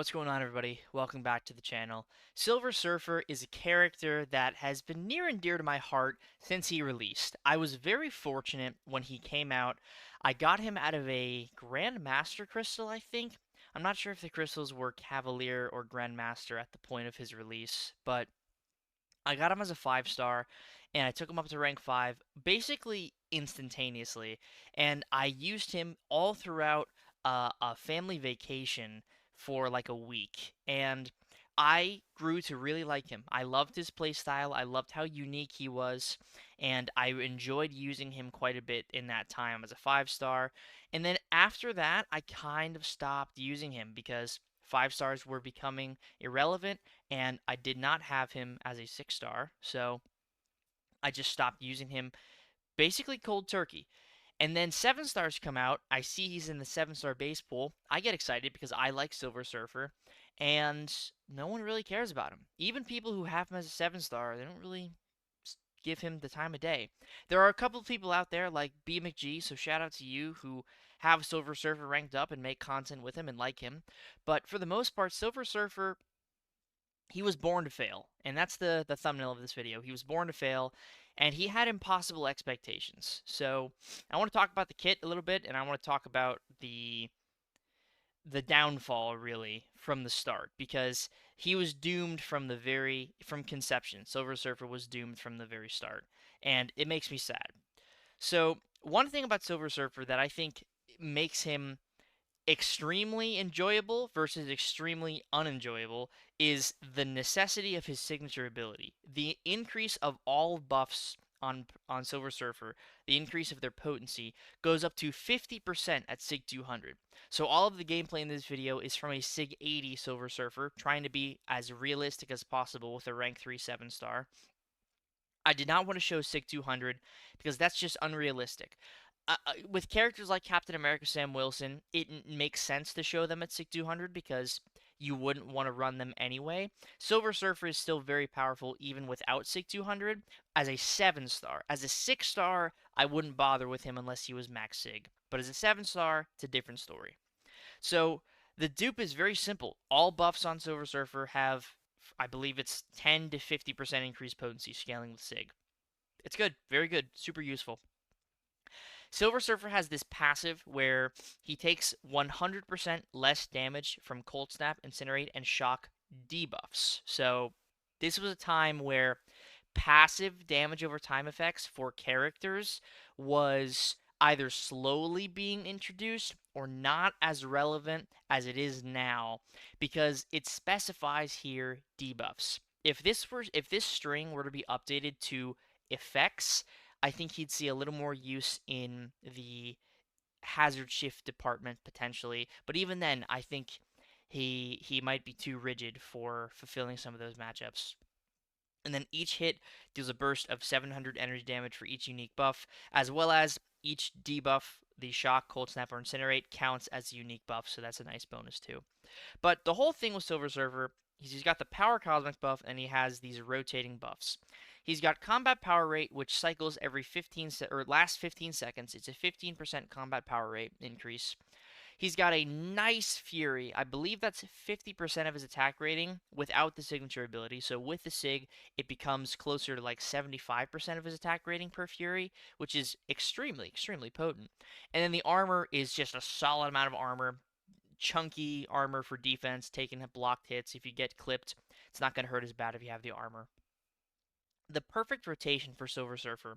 What's going on, everybody? Welcome back to the channel. Silver Surfer is a character that has been near and dear to my heart since he released. I was very fortunate when he came out. I got him out of a Grandmaster crystal, I think. I'm not sure if the crystals were Cavalier or Grandmaster at the point of his release, but I got him as a 5 star, and I took him up to rank 5 basically instantaneously, and I used him all throughout a family vacation for like a week, and I grew to really like him. I loved his playstyle, I loved how unique he was, and I enjoyed using him quite a bit in that time as a 5 star. And then after that, I kind of stopped using him because 5 stars were becoming irrelevant and I did not have him as a 6 star, so I just stopped using him basically cold turkey. And then 7 stars come out. I see he's in the 7 star base pool. I get excited because I like Silver Surfer, and no one really cares about him. Even people who have him as a 7 star, they don't really give him the time of day. There are a couple of people out there like B McG, so shout out to you who have Silver Surfer ranked up and make content with him and like him. But for the most part, Silver Surfer he was born to fail, and that's the thumbnail of this video. He was born to fail, and he had impossible expectations. So I want to talk about the kit a little bit, and I want to talk about the downfall really from the start because he was doomed from conception. Silver Surfer was doomed from the very start, and it makes me sad. So one thing about Silver Surfer that I think makes him extremely enjoyable versus extremely unenjoyable is the necessity of his signature ability. The increase of all buffs on Silver Surfer, the increase of their potency goes up to 50% at Sig 200. So all of the gameplay in this video is from a Sig 80 Silver Surfer, trying to be as realistic as possible with a rank 3 7 star. I did not want to show Sig 200 because that's just unrealistic. With characters like Captain America Sam Wilson, it makes sense to show them at Sig 200 because you wouldn't want to run them anyway. Silver Surfer is still very powerful even without Sig 200 as a 7 star. As a 6 star, I wouldn't bother with him unless he was max Sig. But as a 7 star, it's a different story. So the dupe is very simple. All buffs on Silver Surfer have, I believe it's 10 to 50% increased potency scaling with Sig. It's good, very good, super useful. Silver Surfer has this passive where he takes 100% less damage from Cold Snap, Incinerate, and Shock debuffs. So this was a time where passive damage over time effects for characters was either slowly being introduced or not as relevant as it is now because it specifies here debuffs. If this string were to be updated to effects, I think he'd see a little more use in the hazard shift department potentially. But even then, I think he might be too rigid for fulfilling some of those matchups. And then each hit deals a burst of 700 energy damage for each unique buff, as well as each debuff, the Shock, Cold Snap, or Incinerate, counts as a unique buff, so that's a nice bonus too. But the whole thing with Silver Surfer, he's got the Power Cosmic buff, and he has these rotating buffs. He's got Combat Power Rate, which cycles every 15 or lasts 15 seconds. It's a 15% combat power rate increase. He's got a nice Fury. I believe that's 50% of his attack rating without the signature ability. So with the Sig, it becomes closer to like 75% of his attack rating per Fury, which is extremely, extremely potent. And then the armor is just a solid amount of armor. Chunky armor for defense, taking blocked hits. If you get clipped, it's not going to hurt as bad if you have the armor. The perfect rotation for Silver Surfer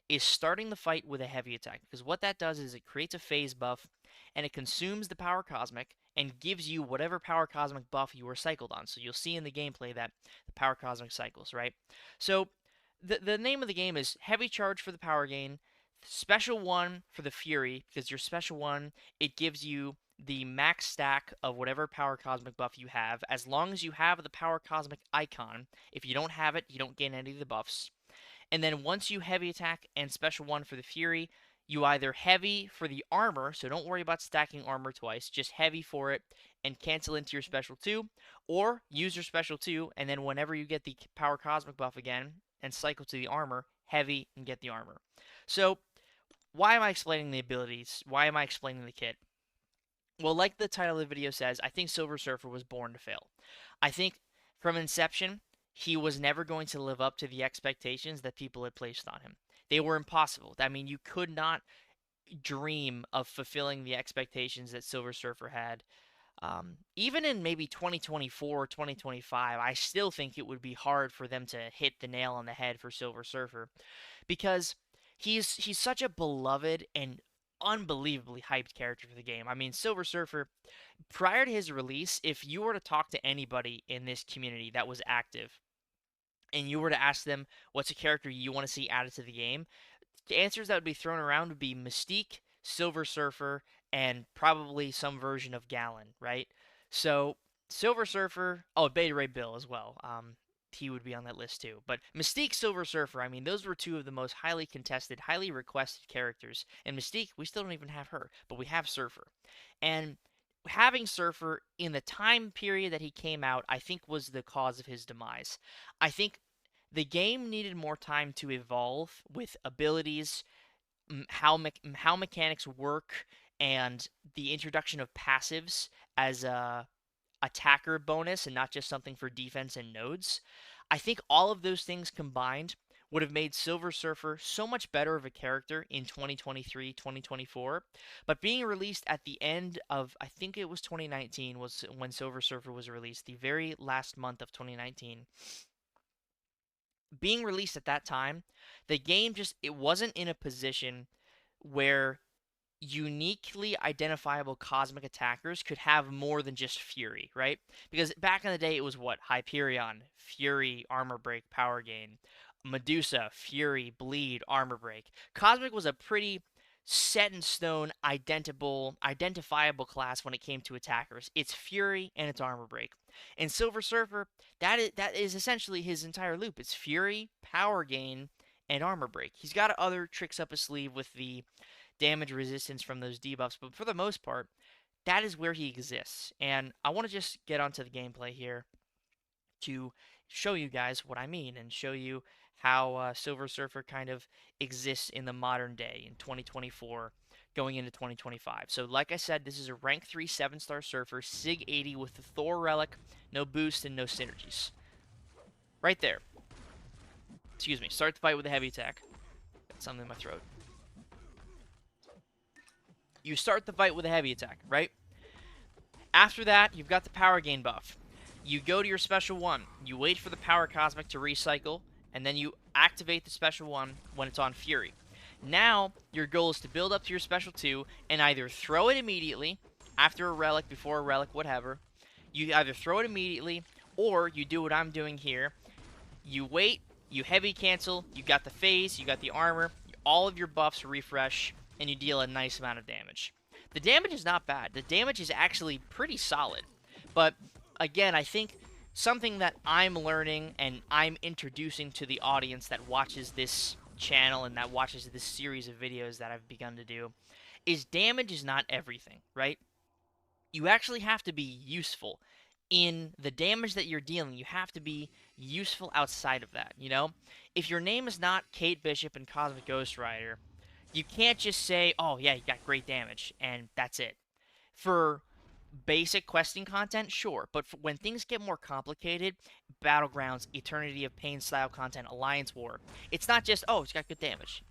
is starting the fight with a heavy attack, because what that does is it creates a phase buff, and it consumes the Power Cosmic, and gives you whatever Power Cosmic buff you were cycled on. So you'll see in the gameplay that the Power Cosmic cycles, right? So the name of the game is Heavy Charge for the power gain, Special 1 for the Fury, because your Special 1, it gives you the max stack of whatever Power Cosmic buff you have, as long as you have the Power Cosmic icon. If you don't have it, you don't gain any of the buffs. And then once you heavy attack and Special 1 for the Fury, you either heavy for the armor, so don't worry about stacking armor twice, just heavy for it and cancel into your Special 2, or use your Special 2, and then whenever you get the Power Cosmic buff again and cycle to the armor, heavy and get the armor. So, why am I explaining the abilities? Why am I explaining the kit? Well, like the title of the video says, I think Silver Surfer was born to fail. I think from inception, he was never going to live up to the expectations that people had placed on him. They were impossible. I mean, you could not dream of fulfilling the expectations that Silver Surfer had. Even in maybe 2024 or 2025, I still think it would be hard for them to hit the nail on the head for Silver Surfer because he's such a beloved and unbelievably hyped character for the game. I mean, Silver Surfer, prior to his release, if you were to talk to anybody in this community that was active and you were to ask them what's a character you want to see added to the game, the answers that would be thrown around would be Mystique, Silver Surfer, and probably some version of Gallon, right? So Silver Surfer, oh, Beta Ray Bill as well. He would be on that list too. But Mystique, Silver Surfer, I mean, those were two of the most highly contested, highly requested characters. And Mystique, we still don't even have her, but we have Surfer. And having Surfer in the time period that he came out, I think was the cause of his demise. I think the game needed more time to evolve with abilities, how mechanics work, and the introduction of passives as a attacker bonus and not just something for defense and nodes. I think all of those things combined would have made Silver Surfer so much better of a character in 2023, 2024. But being released at the end of, I think it was 2019 was when Silver Surfer was released, the very last month of 2019. Being released at that time, the game just it wasn't in a position where uniquely identifiable cosmic attackers could have more than just Fury, right? Because back in the day, it was what? Hyperion, Fury, Armor Break, Power Gain. Medusa, Fury, Bleed, Armor Break. Cosmic was a pretty set in stone, identifiable class when it came to attackers. It's Fury and it's Armor Break. And Silver Surfer, that is essentially his entire loop. It's Fury, Power Gain, and Armor Break. He's got other tricks up his sleeve with the damage resistance from those debuffs, but for the most part, that is where he exists. And I want to just get onto the gameplay here to show you guys what I mean and show you how Silver Surfer kind of exists in the modern day in 2024 going into 2025. So like I said, this is a rank 3 7-star Surfer, Sig 80 with the Thor Relic, no boost and no synergies. Right there. Excuse me. Start the fight with a heavy attack. Got something in my throat. You start the fight with a heavy attack, right? After that, you've got the power gain buff. You go to your special one. You wait for the power cosmic to recycle, and then you activate the special one when it's on Fury. Now, your goal is to build up to your special 2 and either throw it immediately, after a relic, before a relic, whatever. You either throw it immediately, or you do what I'm doing here. You wait, you heavy cancel, you got the phase, you got the armor, all of your buffs refresh, and you deal a nice amount of damage. The damage is not bad. The damage is actually pretty solid. But again, I think something that I'm learning and I'm introducing to the audience that watches this channel and that watches this series of videos that I've begun to do is damage is not everything, right? You actually have to be useful in the damage that you're dealing. You have to be useful outside of that, you know? If your name is not Kate Bishop and Cosmic Ghost Rider, you can't just say, oh, yeah, you got great damage, and that's it. For basic questing content, sure, but when things get more complicated, Battlegrounds, Eternity of Pain style content, Alliance War, it's not just, oh, it's got good damage.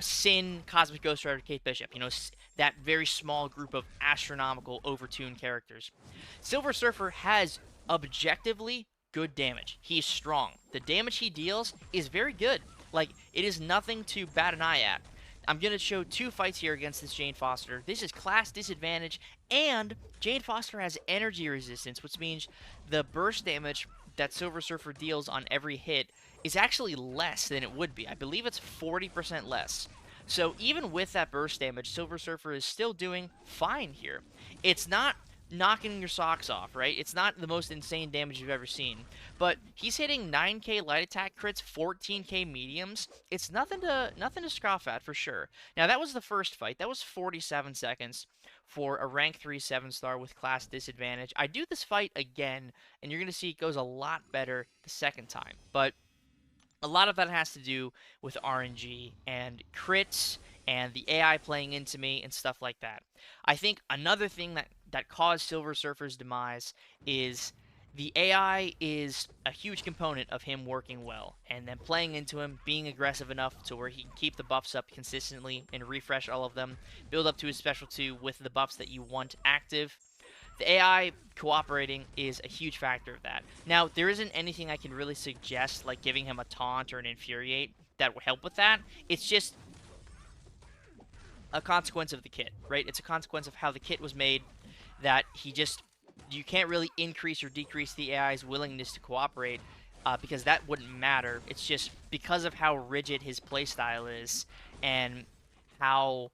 Sin, Cosmic Ghost Rider, Kate Bishop, you know, that very small group of astronomical, overtuned characters. Silver Surfer has objectively good damage. He's strong. The damage he deals is very good. Like, it is nothing to bat an eye at. I'm going to show 2 fights here against this Jane Foster. This is class disadvantage, and Jane Foster has energy resistance, which means the burst damage that Silver Surfer deals on every hit is actually less than it would be. I believe it's 40% less. So even with that burst damage, Silver Surfer is still doing fine here. It's not knocking your socks off, right? It's not the most insane damage you've ever seen. But he's hitting 9k light attack crits, 14k mediums. It's nothing to scoff at for sure. Now that was the first fight. That was 47 seconds for a rank 3 7-star with class disadvantage. I do this fight again, and you're going to see it goes a lot better the second time. But a lot of that has to do with RNG and crits and the AI playing into me and stuff like that. I think another thing that caused Silver Surfer's demise is the AI is a huge component of him working well, and then playing into him, being aggressive enough to where he can keep the buffs up consistently and refresh all of them, build up to his special 2 with the buffs that you want active. The AI cooperating is a huge factor of that. Now, there isn't anything I can really suggest, like giving him a taunt or an infuriate, that will help with that. It's just a consequence of the kit, right? It's a consequence of how the kit was made, that you can't really increase or decrease the AI's willingness to cooperate, because that wouldn't matter. It's just because of how rigid his playstyle is, and how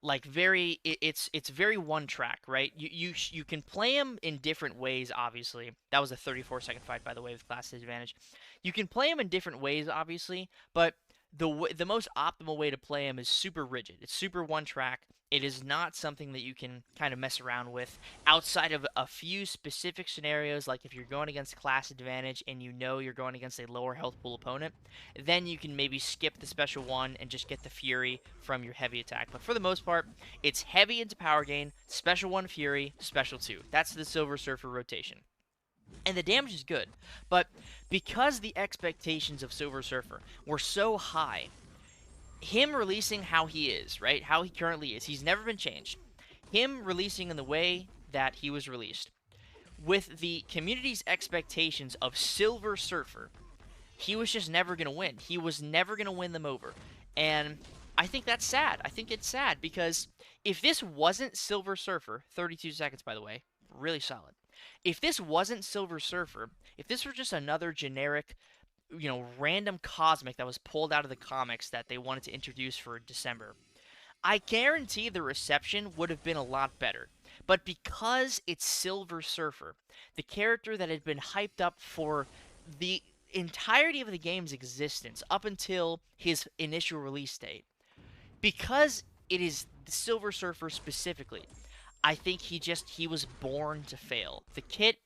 like it's very one track, right? You can play him in different ways. Obviously, that was a 34-second fight, by the way, with class advantage. You can play him in different ways, obviously, but the most optimal way to play him is super rigid. It's super one track. It is not something that you can kind of mess around with outside of a few specific scenarios, like if you're going against class advantage and you know you're going against a lower health pool opponent, then you can maybe skip the special 1 and just get the Fury from your heavy attack. But for the most part, it's heavy into power gain, special 1 Fury, special 2. That's the Silver Surfer rotation. And the damage is good, but because the expectations of Silver Surfer were so high, him releasing how he is, right? How he currently is, he's never been changed. Him releasing in the way that he was released, with the community's expectations of Silver Surfer, he was just never going to win. He was never going to win them over. And I think that's sad. I think it's sad because if this wasn't Silver Surfer, 32 seconds, by the way, really solid. If this wasn't Silver Surfer, if this were just another generic, random cosmic that was pulled out of the comics that they wanted to introduce for December, I guarantee the reception would have been a lot better. But because it's Silver Surfer, the character that had been hyped up for the entirety of the game's existence up until his initial release date, because it is the Silver Surfer specifically, I think he was born to fail. The kit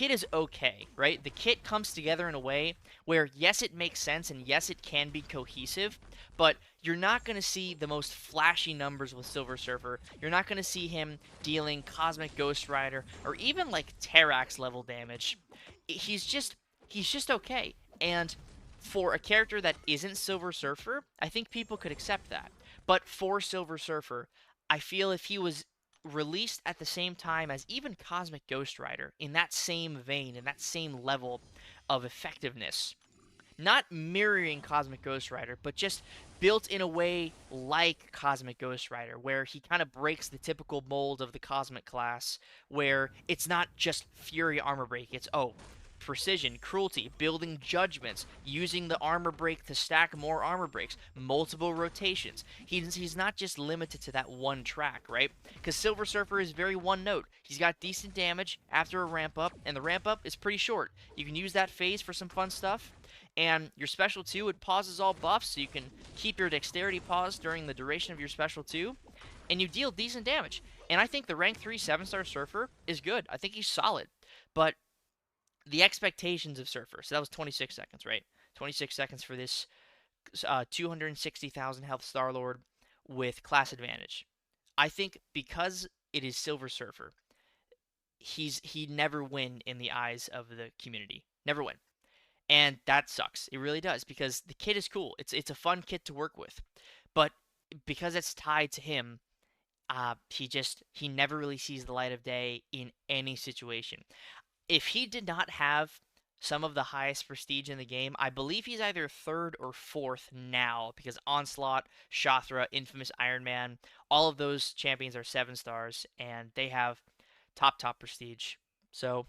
is okay, right? The kit comes together in a way where yes, it makes sense and yes, it can be cohesive, but you're not going to see the most flashy numbers with Silver Surfer. You're not going to see him dealing Cosmic Ghost Rider or even like Terrax level damage. He's just okay. And for a character that isn't Silver Surfer, I think people could accept that. But for Silver Surfer, I feel if he was released at the same time as even Cosmic Ghost Rider, in that same vein, in that same level of effectiveness, not mirroring Cosmic Ghost Rider, but just built in a way like Cosmic Ghost Rider, where he kind of breaks the typical mold of the Cosmic class, where it's not just Fury armor break, it's, precision, cruelty, building judgments, using the armor break to stack more armor breaks, multiple rotations. He's not just limited to that one track, right? Because Silver Surfer is very one note. He's got decent damage after a ramp up, and the ramp up is pretty short. You can use that phase for some fun stuff, and your special 2, it pauses all buffs, so you can keep your dexterity paused during the duration of your special 2, and you deal decent damage. And I think the rank 3 7-star Surfer is good. I think he's solid. But the expectations of Surfer, so that was 26 seconds, right? 26 seconds for this 260,000 health Star-Lord with class advantage. I think because it is Silver Surfer, he'd never win in the eyes of the community. Never win. And that sucks. It really does, because the kit is cool. It's a fun kit to work with. But because it's tied to him, he never really sees the light of day in any situation. If he did not have some of the highest prestige in the game, I believe he's either third or fourth now, because Onslaught, Shathra, Infamous Iron Man, all of those champions are 7 stars, and they have top prestige. So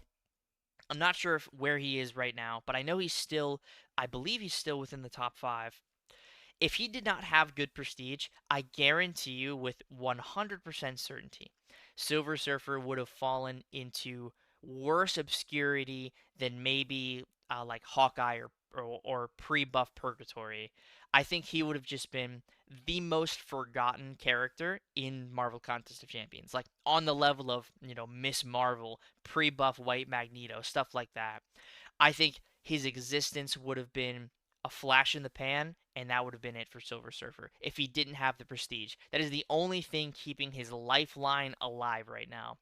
I'm not sure where he is right now, but I believe he's still within the top 5. If he did not have good prestige, I guarantee you with 100% certainty, Silver Surfer would have fallen into worse obscurity than maybe like Hawkeye or pre-buff Purgatory. I think he would have just been the most forgotten character in Marvel Contest of Champions, like on the level of Miss Marvel, pre-buff White Magneto, stuff like that. I think his existence would have been a flash in the pan, and that would have been it for Silver Surfer if he didn't have the prestige. That is the only thing keeping his lifeline alive right now.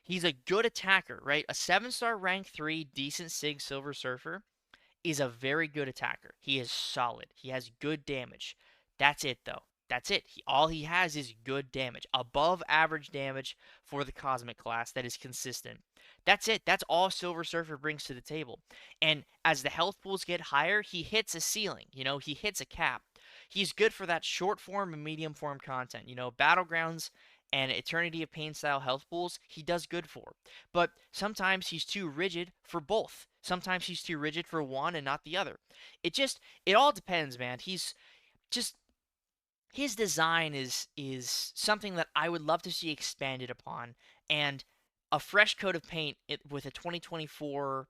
He's a good attacker, right? A 7-star rank 3 decent Sig Silver Surfer is a very good attacker. He is solid. He has good damage. That's it, though. That's it. All he has is good damage. Above average damage for the Cosmic class that is consistent. That's it. That's all Silver Surfer brings to the table. And as the health pools get higher, he hits a ceiling. He hits a cap. He's good for that short form and medium form content. Battlegrounds and Eternity of Pain style health pools, he does good for. But sometimes he's too rigid for both. Sometimes he's too rigid for one and not the other. It all depends, man. He's just his design is something that I would love to see expanded upon, and a fresh coat of paint with a 2024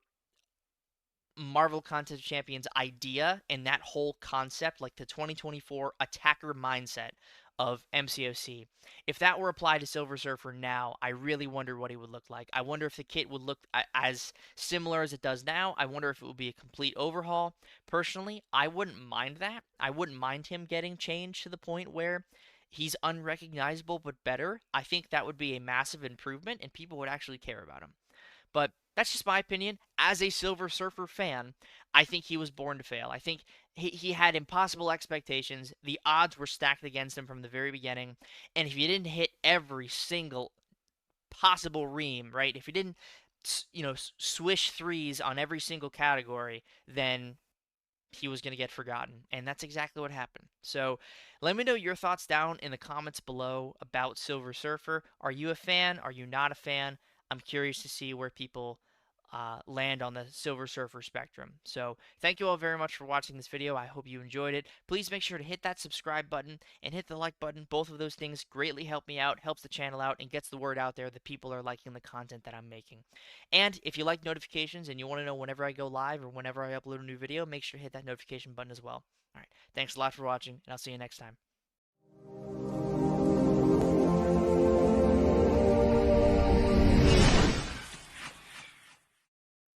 Marvel Contest of Champions idea and that whole concept, like the 2024 attacker mindset of MCOC. If that were applied to Silver Surfer now, I really wonder what he would look like. I wonder if the kit would look as similar as it does now. I wonder if it would be a complete overhaul. Personally, I wouldn't mind that. I wouldn't mind him getting changed to the point where he's unrecognizable but better. I think that would be a massive improvement and people would actually care about him. But that's just my opinion. As a Silver Surfer fan, I think he was born to fail. I think he had impossible expectations. The odds were stacked against him from the very beginning. And if you didn't hit every single possible ream, right? If you didn't, swish threes on every single category, then he was going to get forgotten. And that's exactly what happened. So let me know your thoughts down in the comments below about Silver Surfer. Are you a fan? Are you not a fan? I'm curious to see where people land on the Silver Surfer spectrum. So thank you all very much for watching this video. I hope you enjoyed it. Please make sure to hit that subscribe button and hit the like button. Both of those things greatly help me out, helps the channel out, and gets the word out there that people are liking the content that I'm making. And if you like notifications and you want to know whenever I go live or whenever I upload a new video, make sure to hit that notification button as well. All right, thanks a lot for watching, and I'll see you next time.